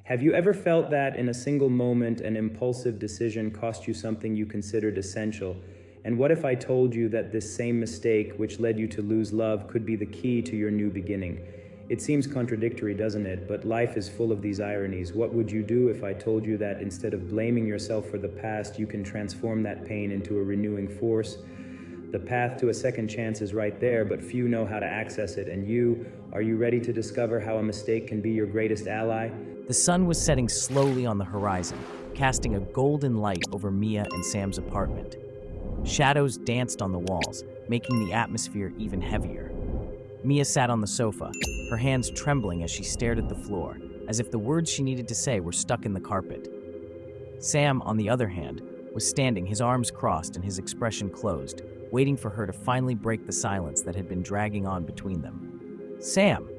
Have you ever felt that in a single moment an impulsive decision cost you something you considered essential? And what if I told you that this same mistake, which led you to lose love, could be the key to your new beginning? It seems contradictory, doesn't it? But life is full of these ironies. What would you do if I told you that instead of blaming yourself for the past, you can transform that pain into a renewing force? The path to a second chance is right there, but few know how to access it. And you, are you ready to discover how a mistake can be your greatest ally? The sun was setting slowly on the horizon, casting a golden light over Mia and Sam's apartment. Shadows danced on the walls, making the atmosphere even heavier. Mia sat on the sofa, her hands trembling as she stared at the floor, as if the words she needed to say were stuck in the carpet. Sam, on the other hand, was standing, his arms crossed and his expression closed, waiting for her to finally break the silence that had been dragging on between them. "Sam,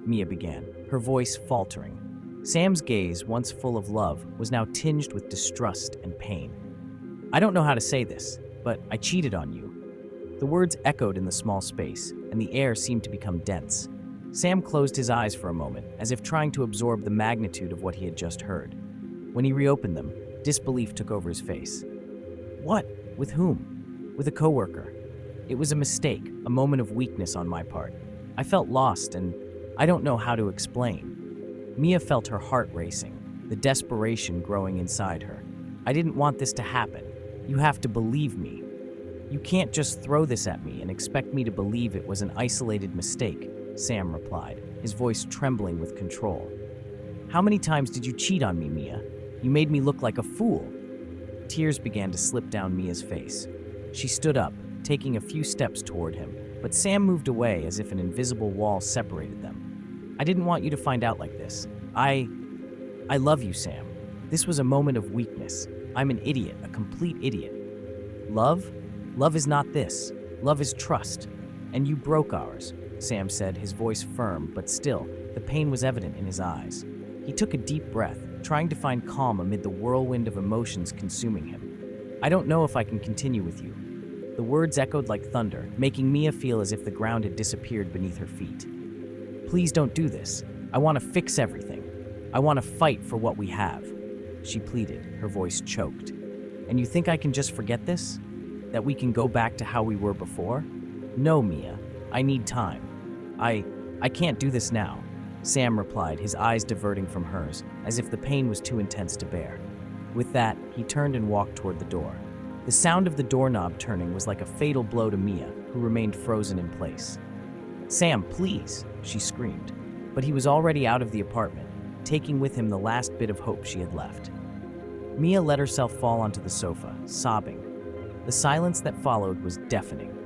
Mia began, her voice faltering. Sam's gaze, once full of love, was now tinged with distrust and pain. "I don't know how to say this, but I cheated on you." The words echoed in the small space, and the air seemed to become dense. Sam closed his eyes for a moment, as if trying to absorb the magnitude of what he had just heard. When he reopened them, disbelief took over his face. "What? With whom?" "With a coworker. It was a mistake, a moment of weakness on my part. I felt lost, and I don't know how to explain." Mia felt her heart racing, the desperation growing inside her. "I didn't want this to happen. You have to believe me. You can't just throw this at me and expect me to believe it was an isolated mistake," Sam replied, his voice trembling with control. "How many times did you cheat on me, Mia? You made me look like a fool." Tears began to slip down Mia's face. She stood up, taking a few steps toward him, but Sam moved away as if an invisible wall separated them. "I didn't want you to find out like this. I love you, Sam. This was a moment of weakness. I'm an idiot, a complete idiot. Love? Love is not this. Love is trust. And you broke ours," Sam said, his voice firm, but still, the pain was evident in his eyes. He took a deep breath, trying to find calm amid the whirlwind of emotions consuming him. "I don't know if I can continue with you." The words echoed like thunder, making Mia feel as if the ground had disappeared beneath her feet. "Please don't do this. I want to fix everything. I want to fight for what we have," she pleaded, her voice choked. "And you think I can just forget this? That we can go back to how we were before? No, Mia. I need time. I can't do this now," Sam replied, his eyes diverting from hers, as if the pain was too intense to bear. With that, he turned and walked toward the door. The sound of the doorknob turning was like a fatal blow to Mia, who remained frozen in place. "Sam, please," she screamed, but he was already out of the apartment, taking with him the last bit of hope she had left. Mia let herself fall onto the sofa, sobbing. The silence that followed was deafening.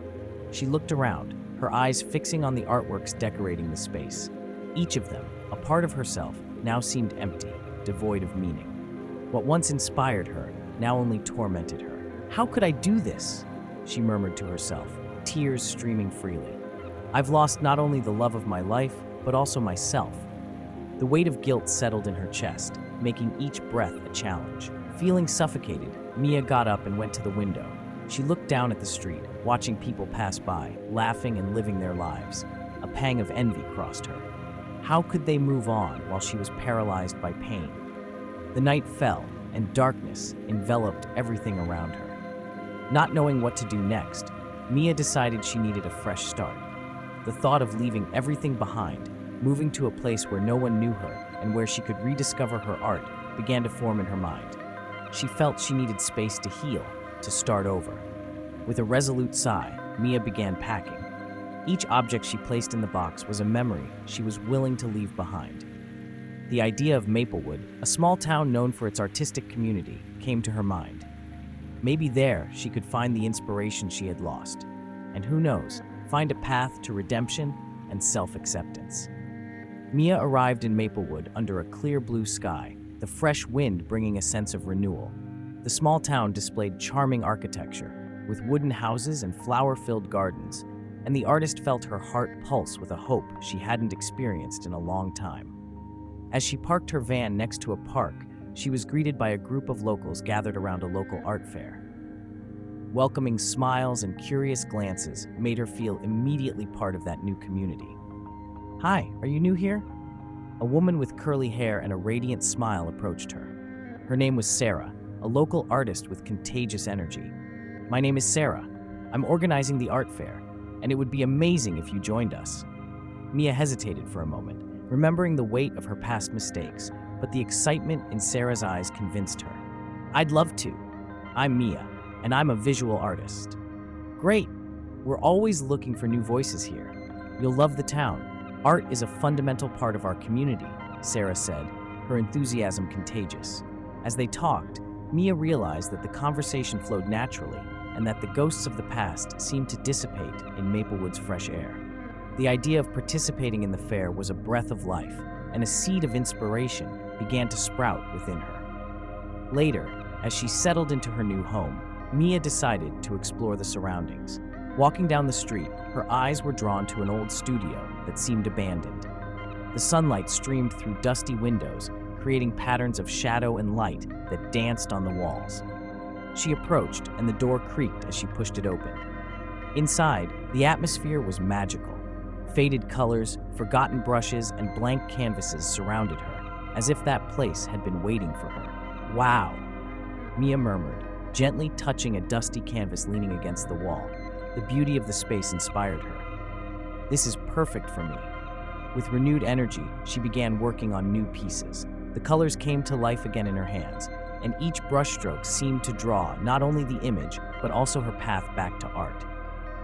She looked around, her eyes fixing on the artworks decorating the space. Each of them, a part of herself, now seemed empty, devoid of meaning. What once inspired her now only tormented her. "How could I do this?" she murmured to herself, tears streaming freely. "I've lost not only the love of my life, but also myself." The weight of guilt settled in her chest, making each breath a challenge. Feeling suffocated, Mia got up and went to the window. She looked down at the street, watching people pass by, laughing and living their lives. A pang of envy crossed her. How could they move on while she was paralyzed by pain? The night fell, and darkness enveloped everything around her. Not knowing what to do next, Mia decided she needed a fresh start. The thought of leaving everything behind, moving to a place where no one knew her and where she could rediscover her art, began to form in her mind. She felt she needed space to heal, to start over. With a resolute sigh, Mia began packing. Each object she placed in the box was a memory she was willing to leave behind. The idea of Maplewood, a small town known for its artistic community, came to her mind. Maybe there she could find the inspiration she had lost, and who knows, find a path to redemption and self-acceptance. Mia arrived in Maplewood under a clear blue sky, the fresh wind bringing a sense of renewal. The small town displayed charming architecture, with wooden houses and flower-filled gardens, and the artist felt her heart pulse with a hope she hadn't experienced in a long time. As she parked her van next to a park, she was greeted by a group of locals gathered around a local art fair. Welcoming smiles and curious glances made her feel immediately part of that new community. "Hi, are you new here?" A woman with curly hair and a radiant smile approached her. Her name was Sarah, a local artist with contagious energy. "My name is Sarah. I'm organizing the art fair, and it would be amazing if you joined us." Mia hesitated for a moment, remembering the weight of her past mistakes, but the excitement in Sarah's eyes convinced her. "I'd love to. I'm Mia, and I'm a visual artist." "Great! We're always looking for new voices here. You'll love the town. Art is a fundamental part of our community," Sarah said, her enthusiasm contagious. As they talked, Mia realized that the conversation flowed naturally and that the ghosts of the past seemed to dissipate in Maplewood's fresh air. The idea of participating in the fair was a breath of life, and a seed of inspiration began to sprout within her. Later, as she settled into her new home, Mia decided to explore the surroundings. Walking down the street, her eyes were drawn to an old studio that seemed abandoned. The sunlight streamed through dusty windows, creating patterns of shadow and light that danced on the walls. She approached, and the door creaked as she pushed it open. Inside, the atmosphere was magical. Faded colors, forgotten brushes, and blank canvases surrounded her, as if that place had been waiting for her. "Wow," Mia murmured, gently touching a dusty canvas leaning against the wall. The beauty of the space inspired her. "This is perfect for me." With renewed energy, she began working on new pieces. The colors came to life again in her hands, and each brushstroke seemed to draw not only the image, but also her path back to art.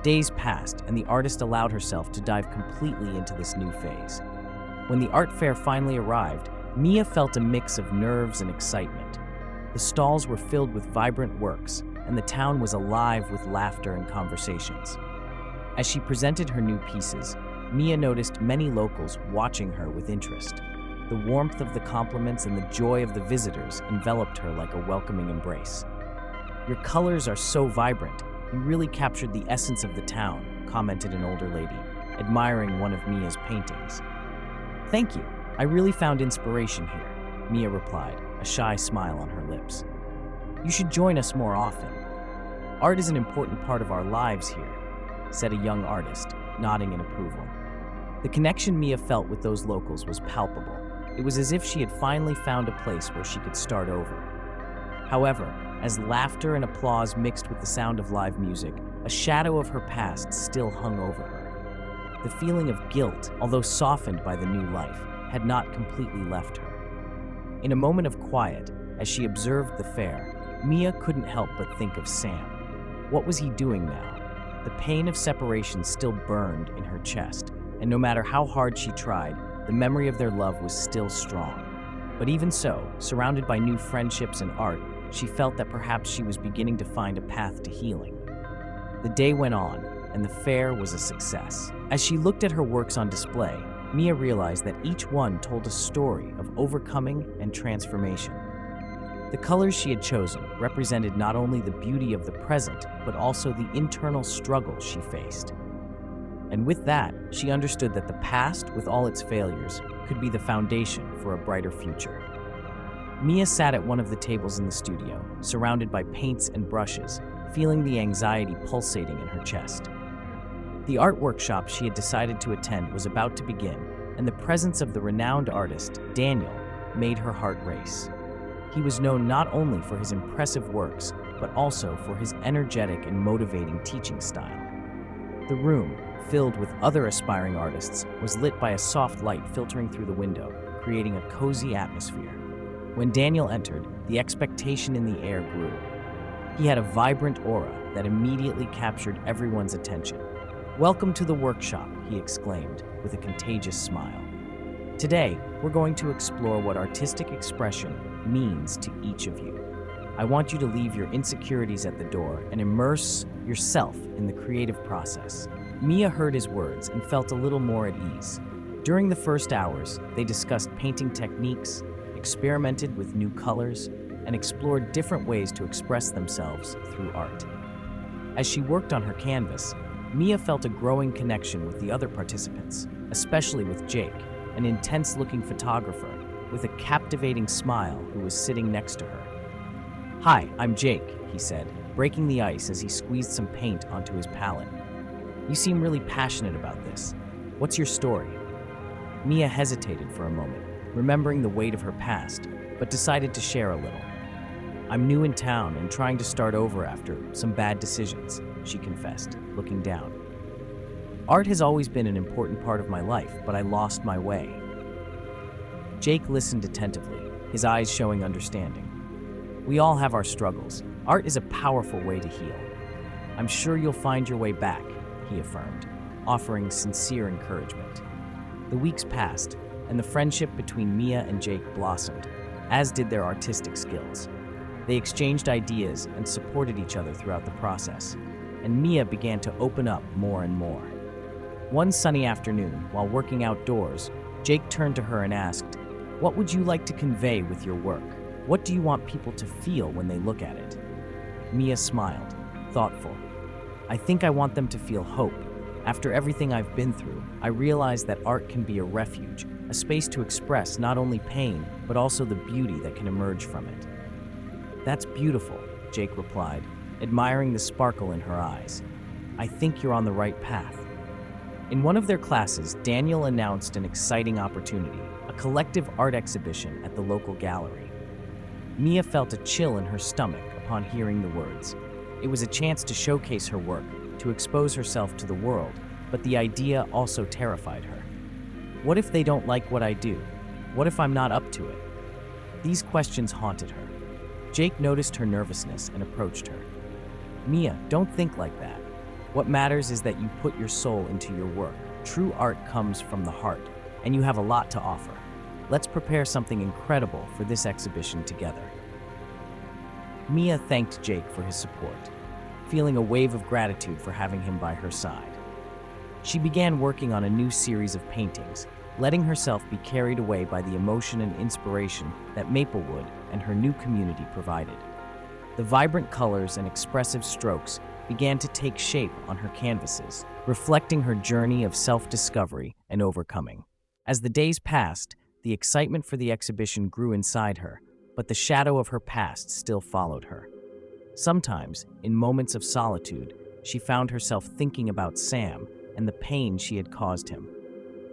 Days passed, and the artist allowed herself to dive completely into this new phase. When the art fair finally arrived, Mia felt a mix of nerves and excitement. The stalls were filled with vibrant works, and the town was alive with laughter and conversations. As she presented her new pieces, Mia noticed many locals watching her with interest. The warmth of the compliments and the joy of the visitors enveloped her like a welcoming embrace. "Your colors are so vibrant. You really captured the essence of the town," commented an older lady, admiring one of Mia's paintings. "Thank you. I really found inspiration here," Mia replied, a shy smile on her lips. "You should join us more often. Art is an important part of our lives here," said a young artist, nodding in approval. The connection Mia felt with those locals was palpable. It was as if she had finally found a place where she could start over. However, as laughter and applause mixed with the sound of live music, a shadow of her past still hung over her. The feeling of guilt, although softened by the new life, had not completely left her. In a moment of quiet, as she observed the fair, Mia couldn't help but think of Sam. What was he doing now? The pain of separation still burned in her chest, and no matter how hard she tried, the memory of their love was still strong. But even so, surrounded by new friendships and art, she felt that perhaps she was beginning to find a path to healing. The day went on, and the fair was a success. As she looked at her works on display, Mia realized that each one told a story of overcoming and transformation. The colors she had chosen represented not only the beauty of the present, but also the internal struggles she faced. And with that, she understood that the past, with all its failures, could be the foundation for a brighter future. Mia sat at one of the tables in the studio, surrounded by paints and brushes, feeling the anxiety pulsating in her chest. The art workshop she had decided to attend was about to begin, and the presence of the renowned artist, Daniel, made her heart race. He was known not only for his impressive works, but also for his energetic and motivating teaching style. The room, filled with other aspiring artists, was lit by a soft light filtering through the window, creating a cozy atmosphere. When Daniel entered, the expectation in the air grew. He had a vibrant aura that immediately captured everyone's attention. "Welcome to the workshop," he exclaimed, with a contagious smile. "Today, we're going to explore what artistic expression means to each of you. I want you to leave your insecurities at the door and immerse yourself in the creative process." Mia heard his words and felt a little more at ease. During the first hours, they discussed painting techniques, experimented with new colors, and explored different ways to express themselves through art. As she worked on her canvas, Mia felt a growing connection with the other participants, especially with Jake, an intense-looking photographer with a captivating smile who was sitting next to her. "Hi, I'm Jake," he said, breaking the ice as he squeezed some paint onto his palette. "You seem really passionate about this. What's your story?" Mia hesitated for a moment, remembering the weight of her past, but decided to share a little. "I'm new in town and trying to start over after some bad decisions," she confessed, looking down. "Art has always been an important part of my life, but I lost my way." Jake listened attentively, his eyes showing understanding. "We all have our struggles. Art is a powerful way to heal. I'm sure you'll find your way back," he affirmed, offering sincere encouragement. The weeks passed, and the friendship between Mia and Jake blossomed, as did their artistic skills. They exchanged ideas and supported each other throughout the process, and Mia began to open up more and more. One sunny afternoon, while working outdoors, Jake turned to her and asked, "What would you like to convey with your work? What do you want people to feel when they look at it?" Mia smiled, thoughtful. "I think I want them to feel hope. After everything I've been through, I realized that art can be a refuge, a space to express not only pain, but also the beauty that can emerge from it." "That's beautiful," Jake replied, admiring the sparkle in her eyes. "I think you're on the right path." In one of their classes, Daniel announced an exciting opportunity, a collective art exhibition at the local gallery. Mia felt a chill in her stomach upon hearing the words. It was a chance to showcase her work, to expose herself to the world, but the idea also terrified her. What if they don't like what I do? What if I'm not up to it? These questions haunted her. Jake noticed her nervousness and approached her. "Mia, don't think like that. What matters is that you put your soul into your work. True art comes from the heart, and you have a lot to offer. Let's prepare something incredible for this exhibition together." Mia thanked Jake for his support, feeling a wave of gratitude for having him by her side. She began working on a new series of paintings, letting herself be carried away by the emotion and inspiration that Maplewood and her new community provided. The vibrant colors and expressive strokes began to take shape on her canvases, reflecting her journey of self-discovery and overcoming. As the days passed, the excitement for the exhibition grew inside her, but the shadow of her past still followed her. Sometimes, in moments of solitude, she found herself thinking about Sam and the pain she had caused him.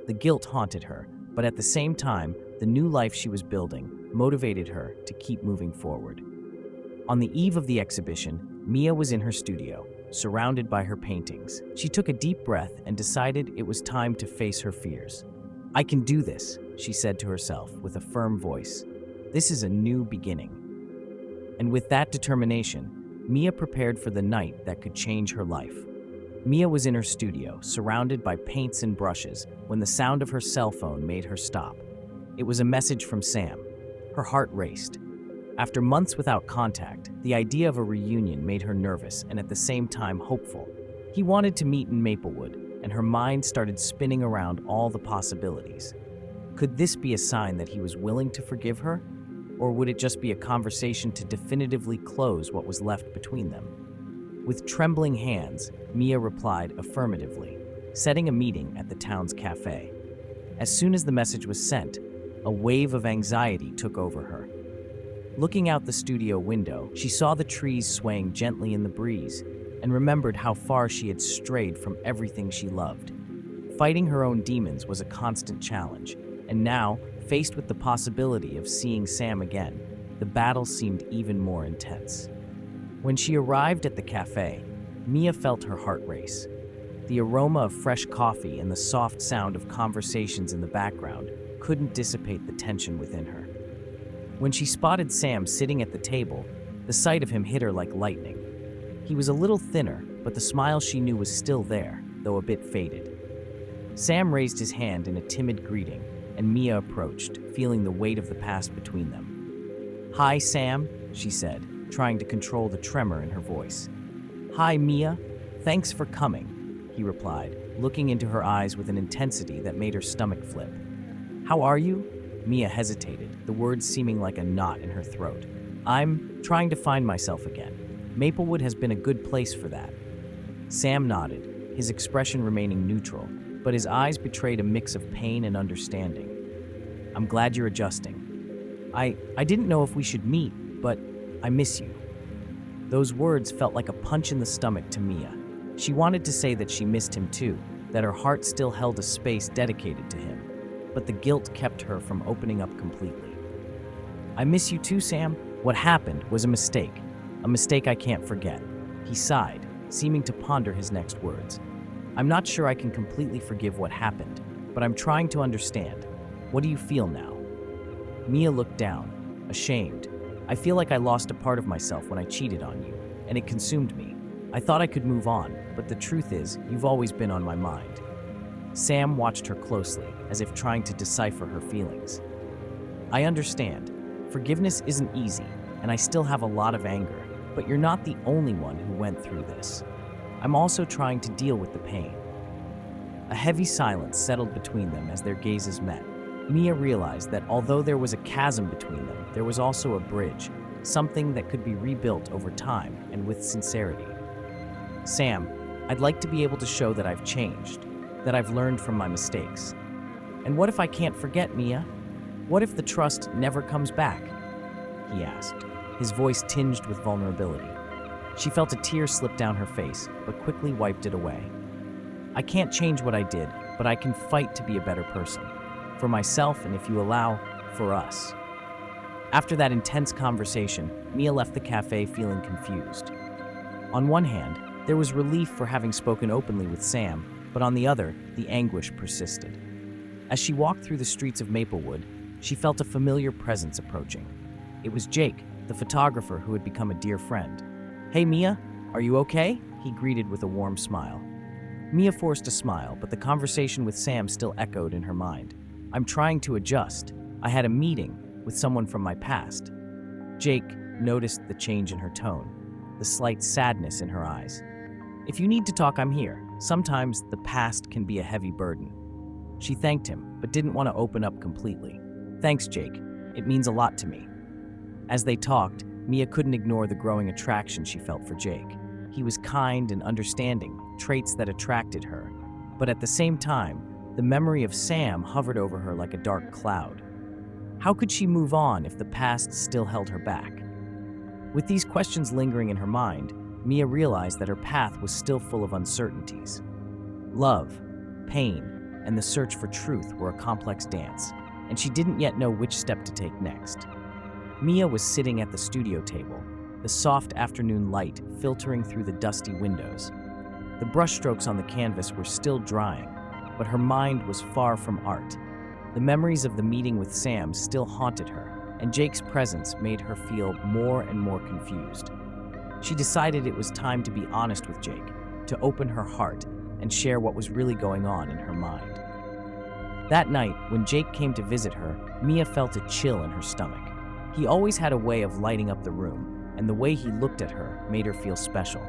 The guilt haunted her, but at the same time, the new life she was building motivated her to keep moving forward. On the eve of the exhibition, Mia was in her studio, surrounded by her paintings. She took a deep breath and decided it was time to face her fears. "I can do this," she said to herself with a firm voice. "This is a new beginning." And with that determination, Mia prepared for the night that could change her life. Mia was in her studio, surrounded by paints and brushes, when the sound of her cell phone made her stop. It was a message from Sam. Her heart raced. After months without contact, the idea of a reunion made her nervous and at the same time hopeful. He wanted to meet in Maplewood, and her mind started spinning around all the possibilities. Could this be a sign that he was willing to forgive her? Or would it just be a conversation to definitively close what was left between them? With trembling hands, Mia replied affirmatively, setting a meeting at the town's cafe. As soon as the message was sent, a wave of anxiety took over her. Looking out the studio window, she saw the trees swaying gently in the breeze and remembered how far she had strayed from everything she loved. Fighting her own demons was a constant challenge, and now, faced with the possibility of seeing Sam again, the battle seemed even more intense. When she arrived at the cafe, Mia felt her heart race. The aroma of fresh coffee and the soft sound of conversations in the background couldn't dissipate the tension within her. When she spotted Sam sitting at the table, the sight of him hit her like lightning. He was a little thinner, but the smile she knew was still there, though a bit faded. Sam raised his hand in a timid greeting, and Mia approached, feeling the weight of the past between them. "Hi, Sam," she said, trying to control the tremor in her voice. "Hi, Mia. Thanks for coming," he replied, looking into her eyes with an intensity that made her stomach flip. "How are you?" Mia hesitated, the words seeming like a knot in her throat. "I'm trying to find myself again. Maplewood has been a good place for that." Sam nodded, his expression remaining neutral, but his eyes betrayed a mix of pain and understanding. "I'm glad you're adjusting. I didn't know if we should meet, but I miss you." Those words felt like a punch in the stomach to Mia. She wanted to say that she missed him too, that her heart still held a space dedicated to him. but the guilt kept her from opening up completely. "I miss you too, Sam. What happened was a mistake I can't forget." He sighed, seeming to ponder his next words. "I'm not sure I can completely forgive what happened, but I'm trying to understand. What do you feel now?" Mia looked down, ashamed. "I feel like I lost a part of myself when I cheated on you, and it consumed me. I thought I could move on, but the truth is, you've always been on my mind." Sam watched her closely, as if trying to decipher her feelings. "I understand. Forgiveness isn't easy, and I still have a lot of anger, but you're not the only one who went through this. I'm also trying to deal with the pain." A heavy silence settled between them as their gazes met. Mia realized that although there was a chasm between them, there was also a bridge, something that could be rebuilt over time and with sincerity. "Sam, I'd like to be able to show that I've changed, that I've learned from my mistakes. And what if I can't forget, Mia? What if the trust never comes back?" he asked, his voice tinged with vulnerability. She felt a tear slip down her face, but quickly wiped it away. "I can't change what I did, but I can fight to be a better person. For myself, and if you allow, for us." After that intense conversation, Mia left the cafe feeling confused. On one hand, there was relief for having spoken openly with Sam, but on the other, the anguish persisted. As she walked through the streets of Maplewood, she felt a familiar presence approaching. It was Jake, the photographer who had become a dear friend. "Hey Mia, are you okay?" he greeted with a warm smile. Mia forced a smile, but the conversation with Sam still echoed in her mind. "I'm trying to adjust. I had a meeting with someone from my past." Jake noticed the change in her tone, the slight sadness in her eyes. "If you need to talk, I'm here. Sometimes the past can be a heavy burden." She thanked him, but didn't want to open up completely. "Thanks, Jake. It means a lot to me." As they talked, Mia couldn't ignore the growing attraction she felt for Jake. He was kind and understanding, traits that attracted her. But at the same time, the memory of Sam hovered over her like a dark cloud. How could she move on if the past still held her back? With these questions lingering in her mind, Mia realized that her path was still full of uncertainties. Love, pain, and the search for truth were a complex dance, and she didn't yet know which step to take next. Mia was sitting at the studio table, the soft afternoon light filtering through the dusty windows. The brushstrokes on the canvas were still drying, but her mind was far from art. The memories of the meeting with Sam still haunted her, and Jake's presence made her feel more and more confused. She decided it was time to be honest with Jake, to open her heart and share what was really going on in her mind. That night, when Jake came to visit her, Mia felt a chill in her stomach. He always had a way of lighting up the room, and the way he looked at her made her feel special.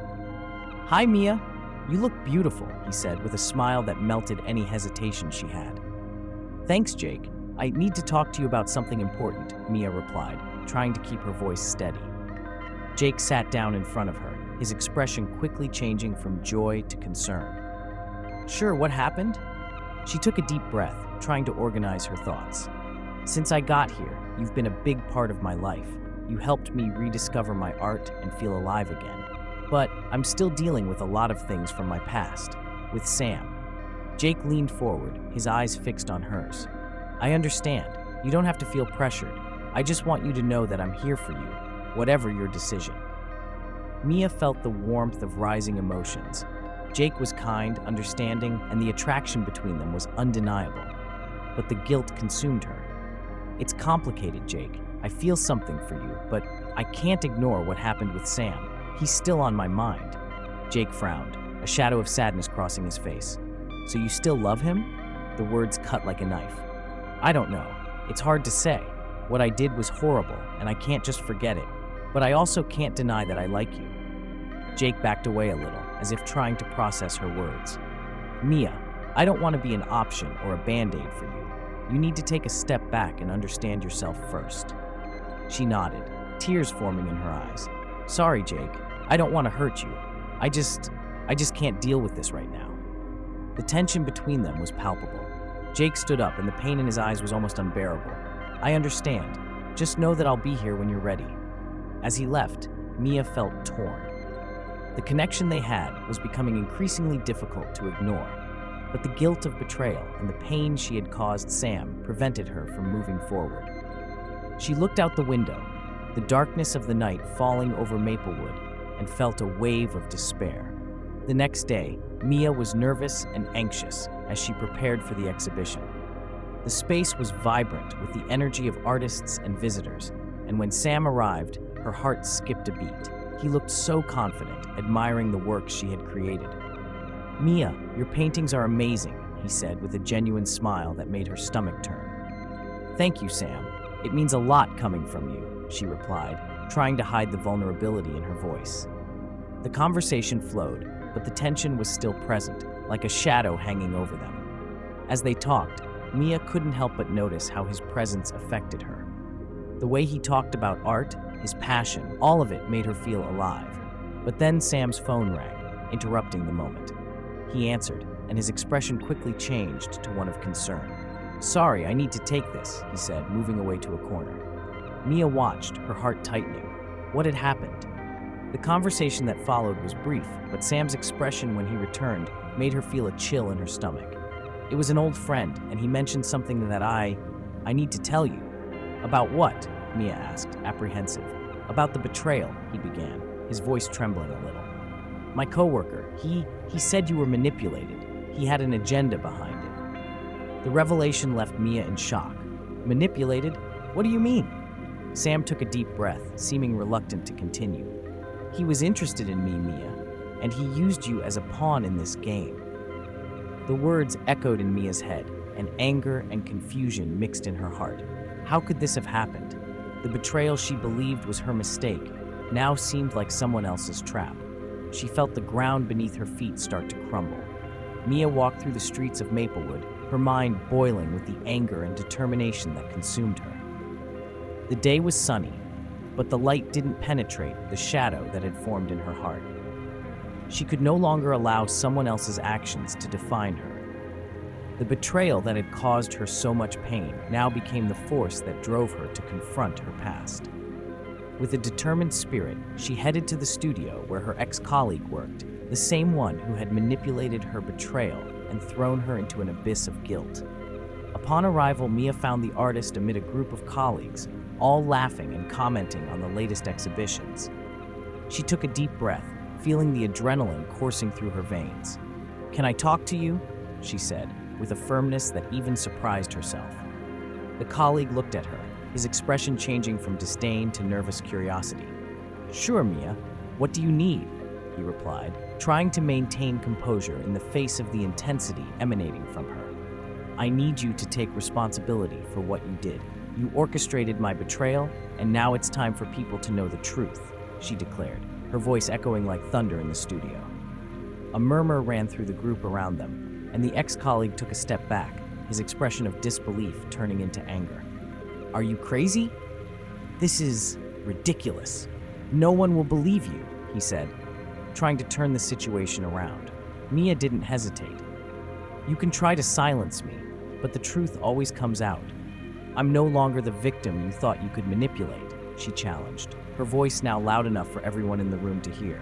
"Hi, Mia. You look beautiful," he said with a smile that melted any hesitation she had. "Thanks, Jake. I need to talk to you about something important," Mia replied, trying to keep her voice steady. Jake sat down in front of her, his expression quickly changing from joy to concern. "Sure, what happened?" She took a deep breath, trying to organize her thoughts. "Since I got here, you've been a big part of my life. You helped me rediscover my art and feel alive again. But I'm still dealing with a lot of things from my past, with Sam." Jake leaned forward, his eyes fixed on hers. "I understand. You don't have to feel pressured. I just want you to know that I'm here for you, whatever your decision." Mia felt the warmth of rising emotions. Jake was kind, understanding, and the attraction between them was undeniable. But the guilt consumed her. "It's complicated, Jake. I feel something for you, but I can't ignore what happened with Sam. He's still on my mind." Jake frowned, a shadow of sadness crossing his face. "So you still love him?" The words cut like a knife. "I don't know. It's hard to say. What I did was horrible, and I can't just forget it. But I also can't deny that I like you." Jake backed away a little, as if trying to process her words. "Mia, I don't want to be an option or a band-aid for you. You need to take a step back and understand yourself first." She nodded, tears forming in her eyes. "Sorry, Jake. I don't want to hurt you. I just can't deal with this right now." The tension between them was palpable. Jake stood up, and the pain in his eyes was almost unbearable. "I understand. Just know that I'll be here when you're ready." As he left, Mia felt torn. The connection they had was becoming increasingly difficult to ignore. but the guilt of betrayal and the pain she had caused Sam prevented her from moving forward. She looked out the window, the darkness of the night falling over Maplewood, and felt a wave of despair. The next day, Mia was nervous and anxious as she prepared for the exhibition. The space was vibrant with the energy of artists and visitors, and when Sam arrived, her heart skipped a beat. He looked so confident, admiring the work she had created. "Mia, your paintings are amazing," he said with a genuine smile that made her stomach turn. "Thank you, Sam. It means a lot coming from you," she replied, trying to hide the vulnerability in her voice. The conversation flowed, but the tension was still present, like a shadow hanging over them. As they talked, Mia couldn't help but notice how his presence affected her. The way he talked about art, his passion, all of it made her feel alive. But then Sam's phone rang, interrupting the moment. He answered, and his expression quickly changed to one of concern. "Sorry, I need to take this," he said, moving away to a corner. Mia watched, her heart tightening. What had happened? The conversation that followed was brief, but Sam's expression when he returned made her feel a chill in her stomach. "It was an old friend, and he mentioned something that I need to tell you." "About what?" Mia asked, apprehensive. "About the betrayal," he began, his voice trembling a little. "My coworker, he said you were manipulated. He had an agenda behind it." The revelation left Mia in shock. "Manipulated? What do you mean?" Sam took a deep breath, seeming reluctant to continue. "He was interested in me, Mia, and he used you as a pawn in this game." The words echoed in Mia's head, and anger and confusion mixed in her heart. How could this have happened? The betrayal she believed was her mistake now seemed like someone else's trap. She felt the ground beneath her feet start to crumble. Mia walked through the streets of Maplewood, her mind boiling with the anger and determination that consumed her. The day was sunny, but the light didn't penetrate the shadow that had formed in her heart. She could no longer allow someone else's actions to define her. The betrayal that had caused her so much pain now became the force that drove her to confront her past. With a determined spirit, she headed to the studio where her ex-colleague worked, the same one who had manipulated her betrayal and thrown her into an abyss of guilt. Upon arrival, Mia found the artist amid a group of colleagues, all laughing and commenting on the latest exhibitions. She took a deep breath, feeling the adrenaline coursing through her veins. "Can I talk to you?" she said, with a firmness that even surprised herself. The colleague looked at her, his expression changing from disdain to nervous curiosity. "Sure, Mia. What do you need?" he replied, trying to maintain composure in the face of the intensity emanating from her. "I need you to take responsibility for what you did. You orchestrated my betrayal, and now it's time for people to know the truth," she declared, her voice echoing like thunder in the studio. A murmur ran through the group around them, and the ex-colleague took a step back, his expression of disbelief turning into anger. "Are you crazy? This is ridiculous. No one will believe you," he said, trying to turn the situation around. Mia didn't hesitate. "You can try to silence me, but the truth always comes out. I'm no longer the victim you thought you could manipulate," she challenged, her voice now loud enough for everyone in the room to hear.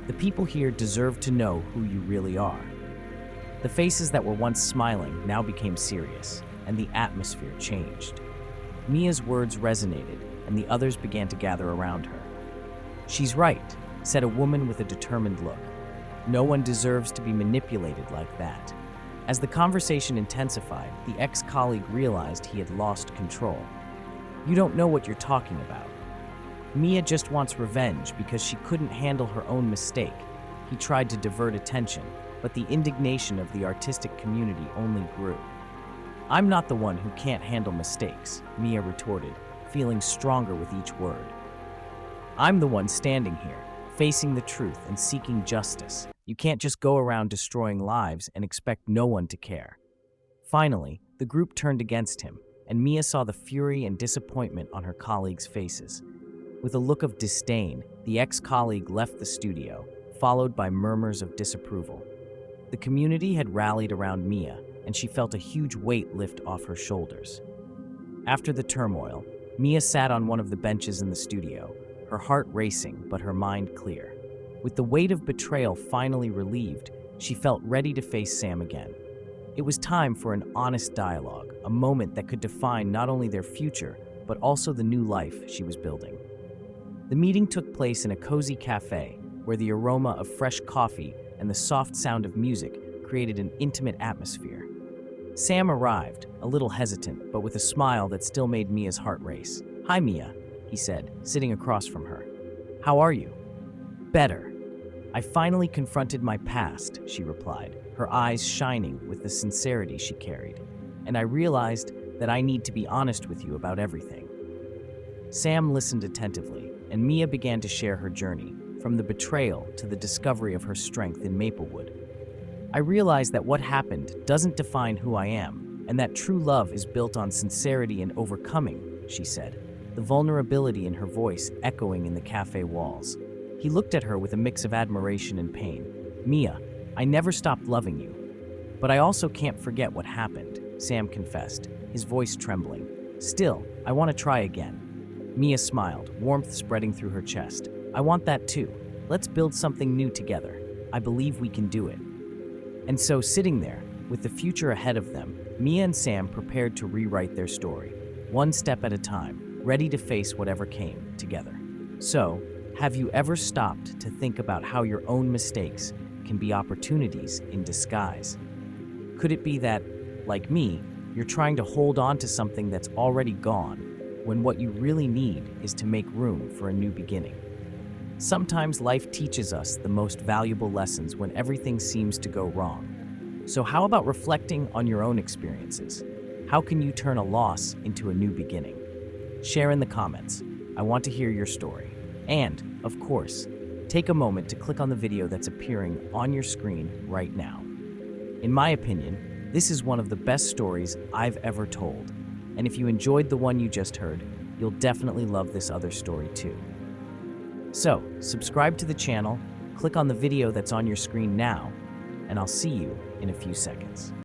"The people here deserve to know who you really are." The faces that were once smiling now became serious, and the atmosphere changed. Mia's words resonated, and the others began to gather around her. "She's right," said a woman with a determined look. "No one deserves to be manipulated like that." As the conversation intensified, the ex-colleague realized he had lost control. "You don't know what you're talking about. Mia just wants revenge because she couldn't handle her own mistake." He tried to divert attention, but the indignation of the artistic community only grew. "I'm not the one who can't handle mistakes," Mia retorted, feeling stronger with each word. "I'm the one standing here, facing the truth and seeking justice. You can't just go around destroying lives and expect no one to care." Finally, the group turned against him, and Mia saw the fury and disappointment on her colleagues' faces. With a look of disdain, the ex-colleague left the studio, followed by murmurs of disapproval. The community had rallied around Mia, and she felt a huge weight lift off her shoulders. After the turmoil, Mia sat on one of the benches in the studio, her heart racing but her mind clear. With the weight of betrayal finally relieved, she felt ready to face Sam again. It was time for an honest dialogue, a moment that could define not only their future, but also the new life she was building. The meeting took place in a cozy cafe, where the aroma of fresh coffee and the soft sound of music created an intimate atmosphere. Sam arrived, a little hesitant, but with a smile that still made Mia's heart race. "Hi, Mia," he said, sitting across from her. "How are you?" "Better. I finally confronted my past," she replied, her eyes shining with the sincerity she carried. "And I realized that I need to be honest with you about everything." Sam listened attentively, and Mia began to share her journey, from the betrayal to the discovery of her strength in Maplewood. "I realized that what happened doesn't define who I am, and that true love is built on sincerity and overcoming," she said, the vulnerability in her voice echoing in the cafe walls. He looked at her with a mix of admiration and pain. "Mia, I never stopped loving you. But I also can't forget what happened," Sam confessed, his voice trembling. "Still, I want to try again." Mia smiled, warmth spreading through her chest. "I want that too. Let's build something new together. I believe we can do it." And so, sitting there, with the future ahead of them, Mia and Sam prepared to rewrite their story, one step at a time, ready to face whatever came together. So, have you ever stopped to think about how your own mistakes can be opportunities in disguise? Could it be that, like me, you're trying to hold on to something that's already gone, when what you really need is to make room for a new beginning? Sometimes life teaches us the most valuable lessons when everything seems to go wrong. So how about reflecting on your own experiences? How can you turn a loss into a new beginning? Share in the comments. I want to hear your story. And, of course, take a moment to click on the video that's appearing on your screen right now. In my opinion, this is one of the best stories I've ever told. And if you enjoyed the one you just heard, you'll definitely love this other story too. So, subscribe to the channel, click on the video that's on your screen now, and I'll see you in a few seconds.